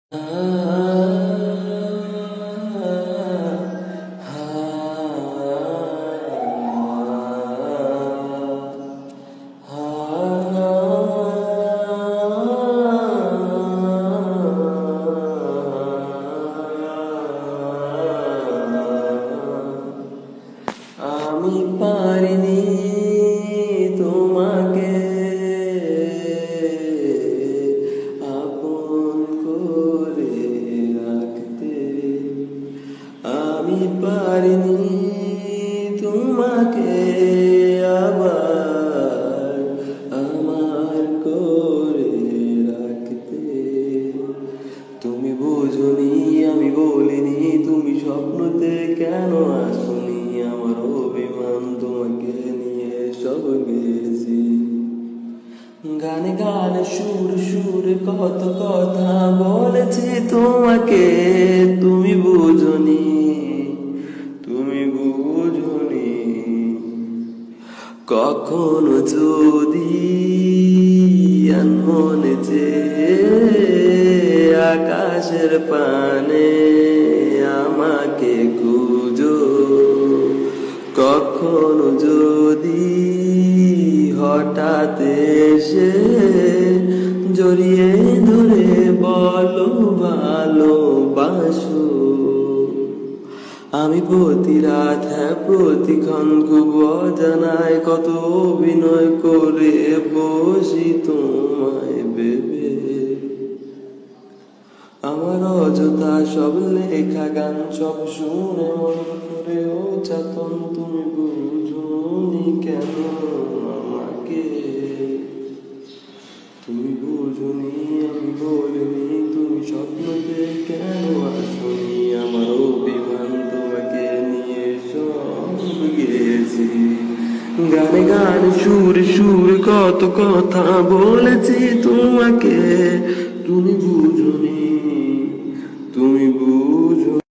আমি পারিনি তোমাকে আপন করে রাখতে, আমি পারিনি তোমাকে আবার আমার করে রাখতে। তুমি বোঝনি আমি বলিনি, তুমি স্বপ্নতে কেন আসনি, আমার অভিমান তোমাকে নিয়ে সব গেছি। গানে গানে সুর সুরে কত কথা বলেছি তোমাকে, তুমি বুঝনি, তুমি বুঝনি। কখনো যদি মনে চেয়ে আকাশের পানে আমাকে খুঁজো, কখনো যদি হঠাৎ এসে জড়িয়ে ধরে বলো ভালোবাসো। আমি প্রতি রাত প্রতিক্ষণ খুব অজানায় কত অভিনয় করে বসি তোমায় ভেবে। আমার অযথা সব লেখা গান সব শুনে মন করে ও চাতন, তুমি বুঝনি কেন আমাকে, তুমি বুঝনি আমি বলিনি, তুমি স্বপ্নতে কেন আসনি, আমার অভিমান তোমাকে নিয়ে সব গেছি। গানে গানে সুরে সুরে কত কথা বলেছি তোমাকে, তুমি বুঝনি, তুমি বুঝো।